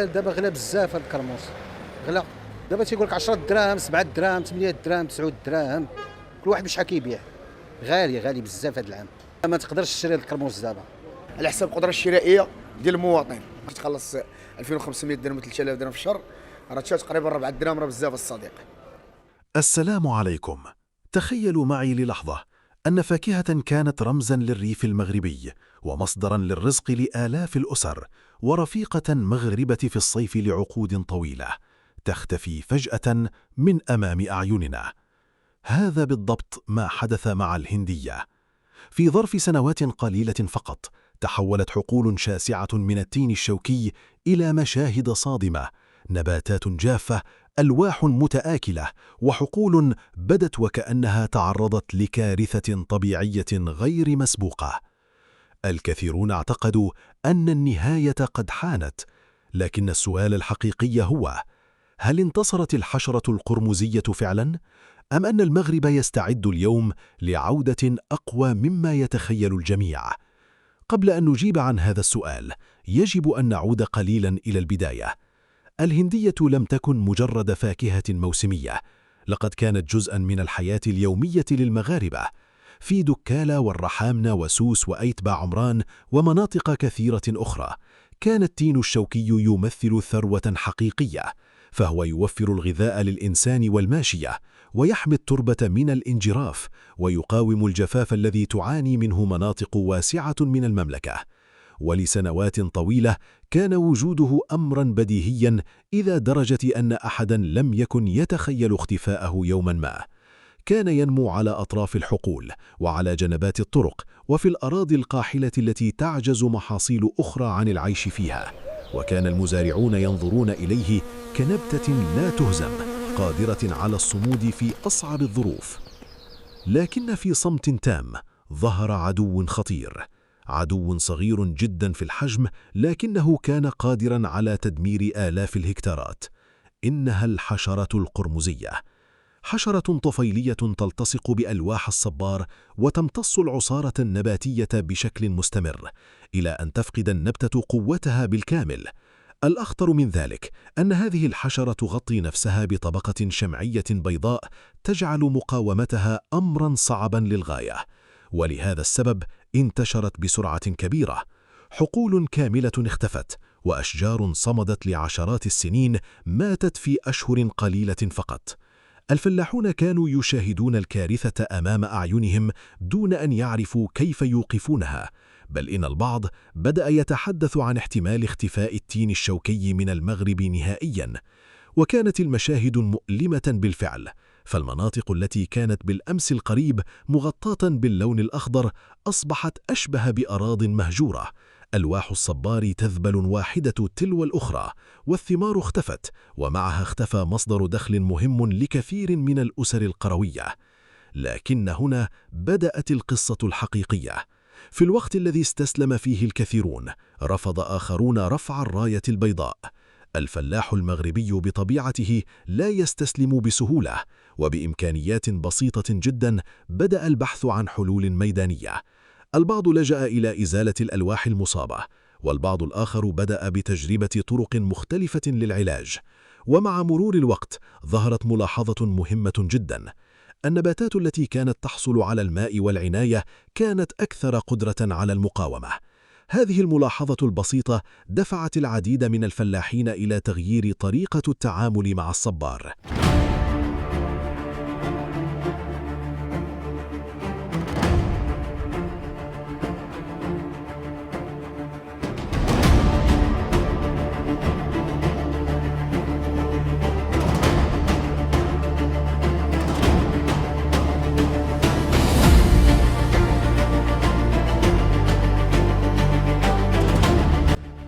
دابا غلا بزاف هاد الكرموس، غلا. دابا تيقول لك 10 دراهم 7 دراهم 8 دراهم 9 دراهم، كل واحد بشحال كيبيع. غالي غالي بزاف هاد العام، ما تقدرش تشري هاد الكرموس دابا على حسب القدره الشرائيه ديال المواطن. تخلص 2500 درهم 3000 درهم في الشهر، راه تقريبا 4 دراهم، راه بزاف الصديق. السلام عليكم. تخيلوا معي للحظة أن فاكهة كانت رمزاً للريف المغربي ومصدراً للرزق لآلاف الأسر ورفيقة مغربة في الصيف لعقود طويلة تختفي فجأة من أمام أعيننا. هذا بالضبط ما حدث مع الهندية. في ظرف سنوات قليلة فقط تحولت حقول شاسعة من التين الشوكي إلى مشاهد صادمة: نباتات جافة، ألواح متآكلة، وحقول بدت وكأنها تعرضت لكارثة طبيعية غير مسبوقة. الكثيرون اعتقدوا أن النهاية قد حانت، لكن السؤال الحقيقي هو: هل انتصرت الحشرة القرمزية فعلاً؟ أم أن المغرب يستعد اليوم لعودة أقوى مما يتخيل الجميع؟ قبل أن نجيب عن هذا السؤال، يجب أن نعود قليلاً إلى البداية. الهندية لم تكن مجرد فاكهة موسمية، لقد كانت جزءاً من الحياة اليومية للمغاربة. في دكالة والرحامنة وسوس وأيتبع عمران ومناطق كثيرة أخرى، كان التين الشوكي يمثل ثروة حقيقية، فهو يوفر الغذاء للإنسان والماشية، ويحمي التربة من الانجراف، ويقاوم الجفاف الذي تعاني منه مناطق واسعة من المملكة. ولسنوات طويلة كان وجوده أمراً بديهياً، إلى درجة أن أحداً لم يكن يتخيل اختفاءه يوماً ما. كان ينمو على أطراف الحقول وعلى جنبات الطرق وفي الأراضي القاحلة التي تعجز محاصيل أخرى عن العيش فيها، وكان المزارعون ينظرون إليه كنبتة لا تهزم، قادرة على الصمود في أصعب الظروف. لكن في صمت تام ظهر عدو خطير، عدو صغير جدا في الحجم، لكنه كان قادرا على تدمير آلاف الهكتارات. إنها الحشرة القرمزية، حشرة طفيلية تلتصق بألواح الصبار وتمتص العصارة النباتية بشكل مستمر إلى أن تفقد النبتة قوتها بالكامل. الأخطر من ذلك أن هذه الحشرة تغطي نفسها بطبقة شمعية بيضاء تجعل مقاومتها أمرا صعبا للغاية، ولهذا السبب انتشرت بسرعة كبيرة. حقول كاملة اختفت، وأشجار صمدت لعشرات السنين ماتت في أشهر قليلة فقط. الفلاحون كانوا يشاهدون الكارثة أمام أعينهم دون أن يعرفوا كيف يوقفونها، بل إن البعض بدأ يتحدث عن احتمال اختفاء التين الشوكي من المغرب نهائياً. وكانت المشاهد مؤلمة بالفعل، فالمناطق التي كانت بالأمس القريب مغطاة باللون الأخضر أصبحت أشبه بأراضٍ مهجورة. ألواح الصبار تذبل واحدة تلو الأخرى، والثمار اختفت، ومعها اختفى مصدر دخل مهم لكثير من الأسر القروية. لكن هنا بدأت القصة الحقيقية. في الوقت الذي استسلم فيه الكثيرون، رفض آخرون رفع الراية البيضاء. الفلاح المغربي بطبيعته لا يستسلم بسهولة، وبإمكانيات بسيطة جدا بدأ البحث عن حلول ميدانية. البعض لجأ إلى إزالة الألواح المصابة، والبعض الآخر بدأ بتجربة طرق مختلفة للعلاج. ومع مرور الوقت ظهرت ملاحظة مهمة جدا: النباتات التي كانت تحصل على الماء والعناية كانت أكثر قدرة على المقاومة. هذه الملاحظة البسيطة دفعت العديد من الفلاحين إلى تغيير طريقة التعامل مع الصبار.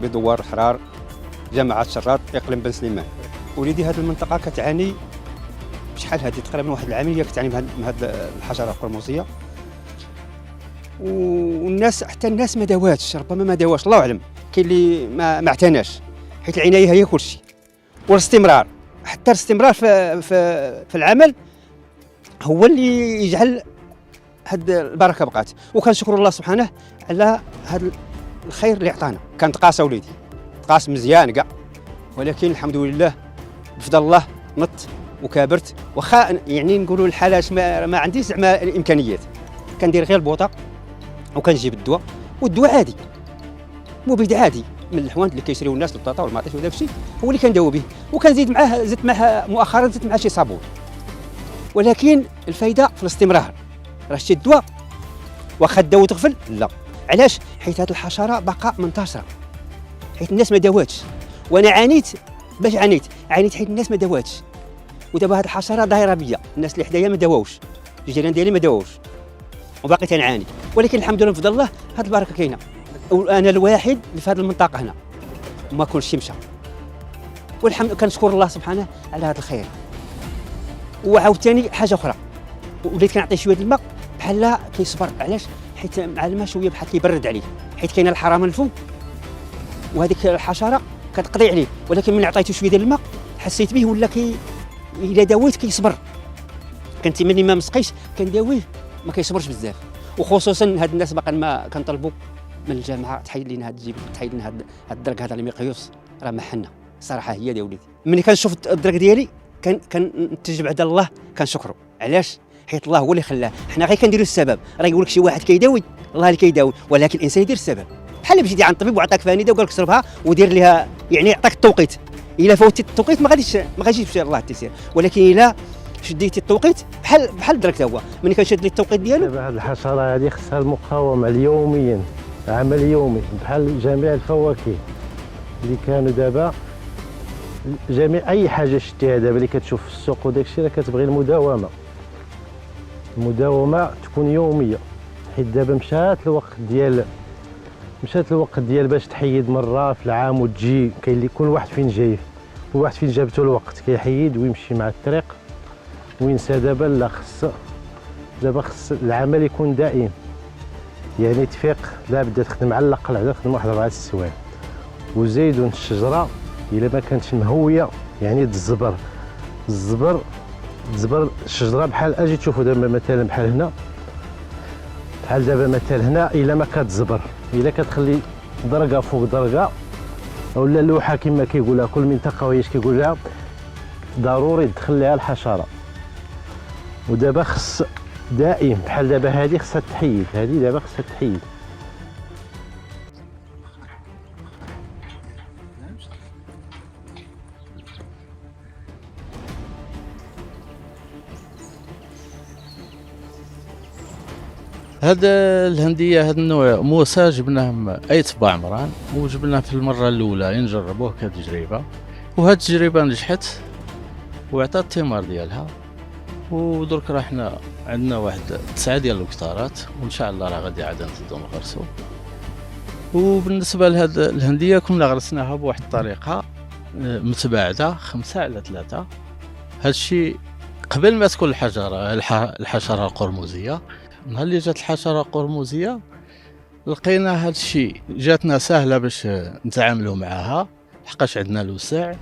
بدوار الحرار، جامعة شراط، إقليم بن سليمان. وليدي هذه المنطقة كتعاني بشحال هذه تقريبا واحد العامية كتعاني من هذه الحشرة القرمزية، والناس حتى الناس ما داواتش، ربما ما داواش، الله أعلم. كاين اللي ما اعتناش، حيت العناية هي كل شيء، والاستمرار، حتى الاستمرار في العمل هو اللي يجعل هاد البركة بقات. وكنشكر الله سبحانه على هذا الخير اللي عطانا. كانت قاسه وليدي، تقاس مزيان كاع، ولكن الحمد لله بفضل الله نط وكابرت. واخا يعني نقولوا الحالات ما عنديش زعما الامكانيات، كندير غير البوطه وكنجيب الدواء، والدواء عادي مبيد عادي من الحوانت اللي كيشريو الناس البطاطا والمطيش وداك الشيء هو اللي كنداوي به. وكنزيد معاه زدت معاه مؤخرا زدت معاه شي صابون. ولكن الفايده في الاستمرار. راه شتي الدواء واخا الدواء تغفل لا. علاش؟ حيت هذه الحشره باقا منتشره، حيت الناس ما داواتش. وانا عانيت. باش عانيت حيت الناس ما داواتش. ودابا هذه الحشره ظاهره بيا، الناس اللي حدايا ما داووش، الجيران ديالي ما داووش، وباقي تنعاني. ولكن الحمد لله بفضل الله هذه البركه كاينه. وانا الواحد اللي في هذه المنطقه هنا ما كلشي مشى، والحمد كنشكر الله سبحانه على هذا الخير. وعاوتاني حاجه اخرى، وليت كنعطيه شويه الماء بحال كيصبر. علاش؟ حيت مع الماء شويه بحال كيبرد عليه، حيت كاينه الحراره من الفوق وهذيك الحشره كتقضي عليه. ولكن من عطيته شويه ديال الماء حسيت به ولا الا داويت كيصبر. كنت ملي ما مسقيش كنداويه ما كيصبرش بزاف. وخصوصا هاد الناس باقا ما كنطلبوا من الجامعه تحيد لنا تحيد لنا هاد الدرك هذا المقيوس، راه ما حنا صراحه هي ديال وليدي. ملي كنشوف الدرك ديالي كنتج بعد الله كنشكرو. علاش؟ حيت الله هو اللي خلاه. حنا غير كنديروا السبب. راه يقول لك شي واحد كيداوي، الله اللي كيداوي، ولكن الانسان يدير السبب. بحال مشيتي عند الطبيب وعطاك فانيده وقال لك شربها ودير لها، يعني عطاك التوقيت. الا فوتي التوقيت ما غاديش الله التيسير. ولكن الا شديتي التوقيت بحال الدرك هو ملي كنشد لي التوقيت ديالو. هذه الحشره هذه خصها المقاومه اليوميا، عمل يومي بحال جميع الفواكه اللي كانوا دابا. جميع اي حاجه شتيها دابا اللي كتشوف في السوق وداك الشيء راه كتبغي المداومه تكون يوميه. حيت دابا مشات الوقت ديال باش تحيد مره في العام وتجي. كاين اللي كل واحد فين جاي وواحد فين جابته الوقت كيحيد ويمشي مع الطريق وينسى. دابا لا، خص العمل يكون دائم، يعني تفيق لا بدا تخدم على الاقل تخدم واحد 4 سوايع. وزيدوا الشجره الا ما كانتش مهويه يعني تزبر الشجره. بحال اجي تشوفوا دابا مثلا بحال هنا، بحال دابا مثلا هنا الا ما كتزبر، الا كتخلي درجه فوق درجه ولا اللوحه كما كيقولها كل منطقه وهيش كيقول لها، ضروري تدخل لها الحشره. ودابا خص دائم بحال دابا هذه خصها تحيد، هذه دابا خصها تحيد. هاد الهنديه هاد النوع موسى جبناه اي تبع عمران، وجبناه في المره الاولى نجربوه كتجربه، وهاد التجربه نجحت وعطات الثمار ديالها. ودرك راه حنا عندنا واحد 9 ديال الكتارات، وان شاء الله راه غادي عاد نزيدو نغرسو. وبالنسبه لهاد الهنديه كنا غرسناها بواحد الطريقه متباعده 5/3. هادشي قبل ما تكون الحشره القرمزيه. نهار اللي جات الحشره القرمزيه لقينا هاد الشيء جاتنا سهله باش نتعاملوا معها، لحقاش عندنا الوسع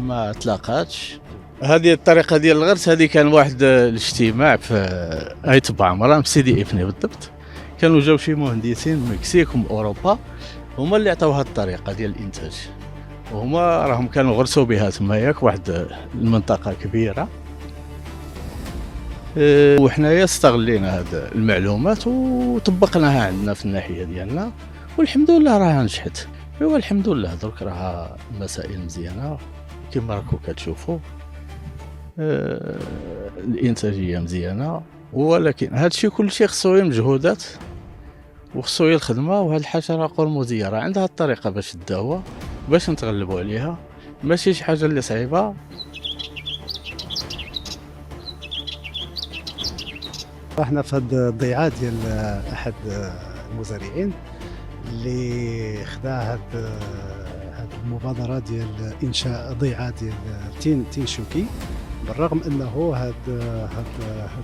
ما تلاقاتش. هذه الطريقه ديال الغرس هذه كان واحد الاجتماع في ايت بعمران في سيدي ابني بالضبط. كانوا جاو شي مهندسين من المكسيك ومن اوروبا، هما اللي عطاو هاد الطريقه ديال الانتاج، وهما راهم كانوا غرسوا بها تماياك واحد المنطقه كبيره. وحنايا استغلينا هاد المعلومات وطبقناها عندنا في الناحيه ديالنا، والحمد لله راها نجحت. ايوا الحمد لله درك راها مسائل مزيانه كما راكم كتشوفوا. الانتاجيه مزيانه، ولكن هادشي كلشي خصو مجهودات وخصو الخدمه. وهاد الحشره القرمزيه راه عندها الطريقه باش تداوى، باش نتغلبوا عليها، ماشي شي حاجه اللي صعيبه. احنا في هاد الضيعه ديال احد المزارعين اللي خدا هاد المبادره ديال انشاء ضيعه ديال تين شوكي، بالرغم انه هاد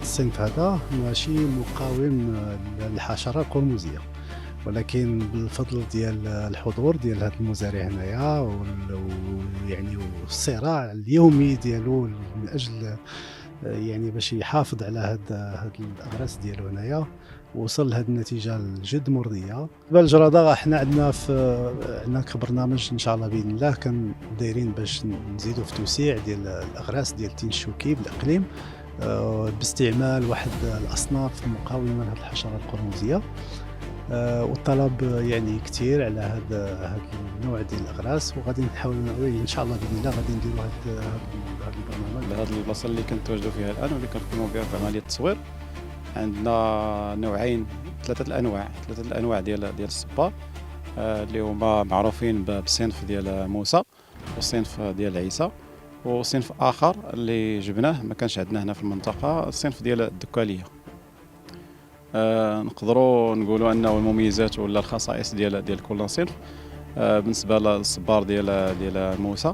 الصنف هذا ماشي مقاوم للحشره القرمزيه، ولكن بالفضل ديال الحضور ديال هاد المزارع هنايا ويعني والصراع اليومي ديالو من اجل يعني باش يحافظ على هاد الاغراس ديالو هنايا، وصل لهاد النتيجه الجد مرضيه. بالجرادة احنا عندنا كبرنامج ان شاء الله باذن الله كان دايرين باش نزيدوا في توسيع ديال الاغراس ديال التين الشوكي بالاقليم باستعمال واحد الاصناف مقاومه لهاد الحشره القرمزيه. والطلب يعني كثير على هذا النوع ديال الاغراس، وغادي نحاولوا ان شاء الله باذن الله غادي نديروا هذا البرنامج لهذه البلاصه اللي كنتواجدوا فيها الان واللي كنقوموا بها في عمليه التصوير. عندنا نوعين، ثلاثه الانواع ديال الصبار اللي هما معروفين بالصنف ديال موسى والصنف ديال عيسى، وصنف اخر اللي جبناه ما كانش عندنا هنا في المنطقه الصنف ديال الدكاليه. نقدروا نقولوا انه المميزات ولا الخصائص ديال كل صنف. بالنسبه للصبار ديال موسى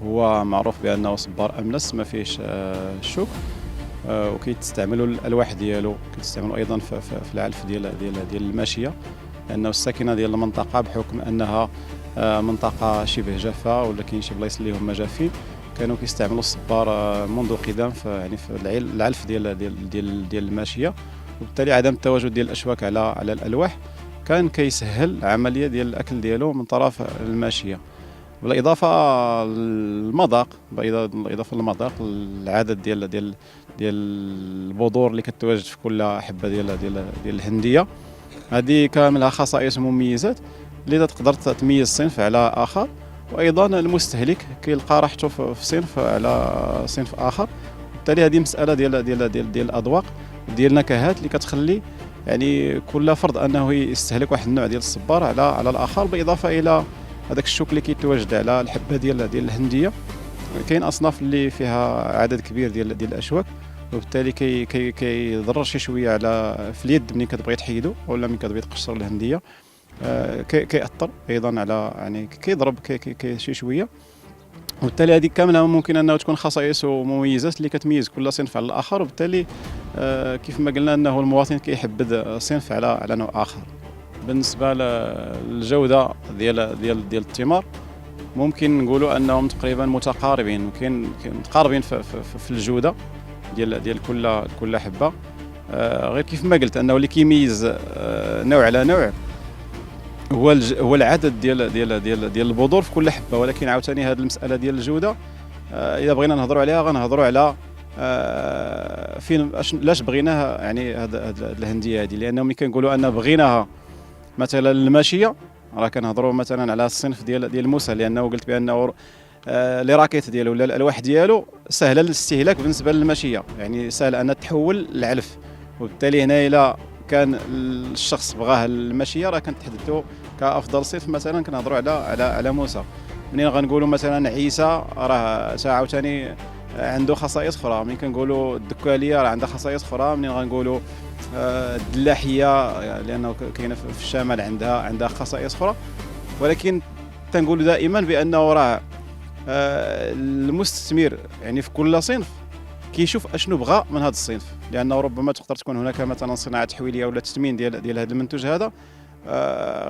هو معروف بانه صبار املس ما فيهش الشوك، وكيتستعملوا الالواح ديالو كيتستعملوا ايضا في العلف ديال الماشيه، لانه الساكنه ديال المنطقه بحكم انها منطقه شبه جافه ولا كاين شي بلايص اللي هما جافين، كانوا كيستعملوا الصبار منذ قدام في العلف ديال الماشيه، وبالتالي عدم التواجد ديال الاشواك على الالواح كان كيسهل العمليه ديال الاكل ديالو من طرف الماشيه. بالاضافه للمذاق، العدد ديال البذور اللي كتواجد في كل حبه ديال الهنديه، هذه كاملها خصائص ومميزات اللي تقدر تميز صنف على اخر، وايضا المستهلك كيلقى راحته في صنف على صنف اخر. بالتالي هذه مساله ديال الاذواق ديال النكهات اللي كتخلي يعني كل فرد انه يستهلك واحد النوع ديال الصبار على الاخر، بالاضافه الى هذاك الشوك اللي كيتواجد على الحبه ديال الهنديه. كاين اصناف اللي فيها عدد كبير ديال الاشواك، وبالتالي كيضرر شي شويه على في اليد ملي كتبغي تحيدو ولا ملي كتبغي تقشر الهنديه. كيأثر ايضا على يعني كيضرب شي شويه، وبالتالي هذه كامله ممكن انه تكون خصائص ومميزات اللي كتميز كل صنف على الاخر، وبالتالي كيف ما قلنا انه المواطن كيحبذ صنف على نوع اخر. بالنسبه للجوده ديال الثمار ممكن نقولوا انهم تقريبا متقاربين، متقاربين في الجوده ديال كل حبه. غير كيف ما قلت انه اللي كيميز نوع على نوع هو العدد ديال البذور في كل حبه، ولكن عاوتاني هذه المساله ديال الجوده اذا بغينا نهضروا عليها غنهضروا على فين لاش بغيناها، يعني هذه الهنديه هذه، لانه ملي كنقولوا ان بغيناها مثلا الماشيه راه كنهضروا مثلا على الصنف ديال موسى، لانه قلت بانه لي راكيت ديالو ولا الالواح ديالو سهله للاستهلاك بالنسبه للماشيه، يعني سهل ان تحول العلف، وبالتالي هنا الا كان الشخص بغاه الماشيه راه كنتحدثوا كافضل صنف مثلا كنهضروا على موسى. منين غنقولوا مثلا عيسى راه عاوتاني عنده خصائص اخرى، ملي كنقولوا الدكاليه راه عندها خصائص اخرى، منين غنقولوا الدلاحيه لانه كاينه في الشمال عندها خصائص اخرى، ولكن تنقولوا دائما بانه راه المستثمر يعني في كل صنف كيشوف اشنو بغى من هذا الصنف، لانه ربما تقدر تكون هناك مثلا صناعه تحويليه ولا تثمين ديال هذا المنتوج هذا.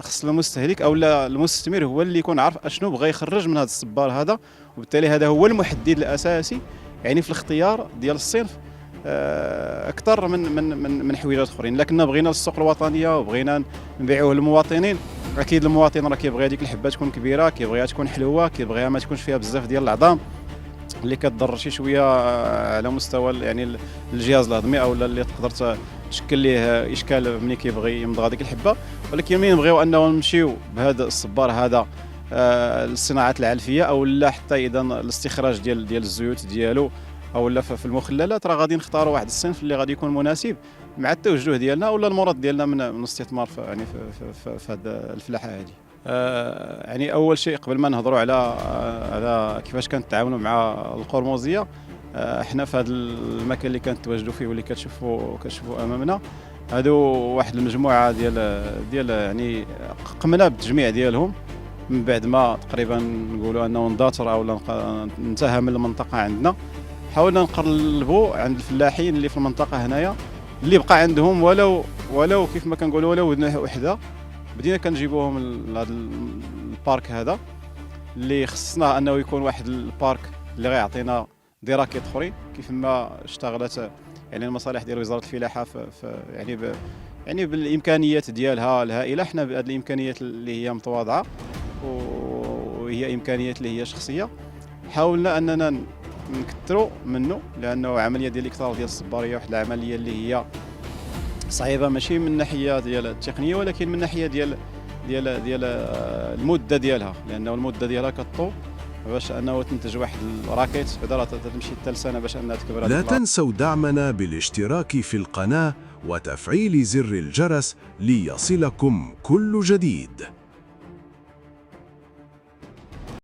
خص المستهلك او المستثمر هو اللي يكون عارف اشنو بغى يخرج من هذا الصبار هذا، وبالتالي هذا هو المحدد الاساسي يعني في الاختيار ديال الصنف اكثر من حويجات اخرين. لكن بغينا السوق الوطنيه وبغينا نبيعوه للمواطنين، اكيد المواطن راه كيبغي هذيك الحبه تكون كبيره، كيبغيها تكون حلوه، كيبغيها ما تكونش فيها بزاف ديال العظام اللي كتضر شي شويه على مستوى يعني الجهاز الهضمي او اللي تقدر تشكل ليه اشكال ملي كيبغي يمضغ هذيك الحبه. ولكن ملي نبغيو انه نمشيو بهذا الصبار هذا للصناعات العلفيه او لا حتى اذا الاستخراج ديال الزيوت ديالو او لا في المخللات، راه غادي نختاروا واحد الصنف اللي غادي يكون مناسب مع التوجه ديالنا ولا المراد ديالنا من الاستثمار في يعني في هذه الفلاحه هذه. يعني اول شيء قبل ما نهضروا على كيفاش كنتعاونوا مع القرموزيه، احنا في هذا المكان اللي كنتواجدوا فيه واللي كتشوفوا امامنا، هادو واحد المجموعه ديال يعني قمنا بالتجميع ديالهم من بعد ما تقريبا نقولوا انه اندثر او انتهى من المنطقه عندنا. حاولنا نقربوا عند الفلاحين اللي في المنطقه هنايا اللي بقى عندهم ولو كيف ما كنقولوا ولو ودنه وحده، بدينا كنجيبوهم لهذا البارك هذا اللي خصنا انه يكون واحد البارك اللي غيعطينا دي راكيت اخرين كيف ما اشتغلت يعني المصالح ديال وزاره الفلاحه في يعني بالامكانيات ديالها الهائله. حنا بهذه الامكانيات اللي هي متواضعه وهي امكانيات اللي هي شخصيه، حاولنا اننا نكثروا منه، لانه عمليه ديال الاكثار ديال الصباريه واحد العمليه اللي هي صعيبه، ماشي من الناحيه ديال التقنيه ولكن من الناحيه ديال المده ديالها، لانه المده ديالها كطول باش انه تنتج واحد الراكيت بعدا تمشي حتى لسنه باش انها تكبر. لا تنسوا دعمنا بالاشتراك في القناة وتفعيل زر الجرس ليصلكم كل جديد.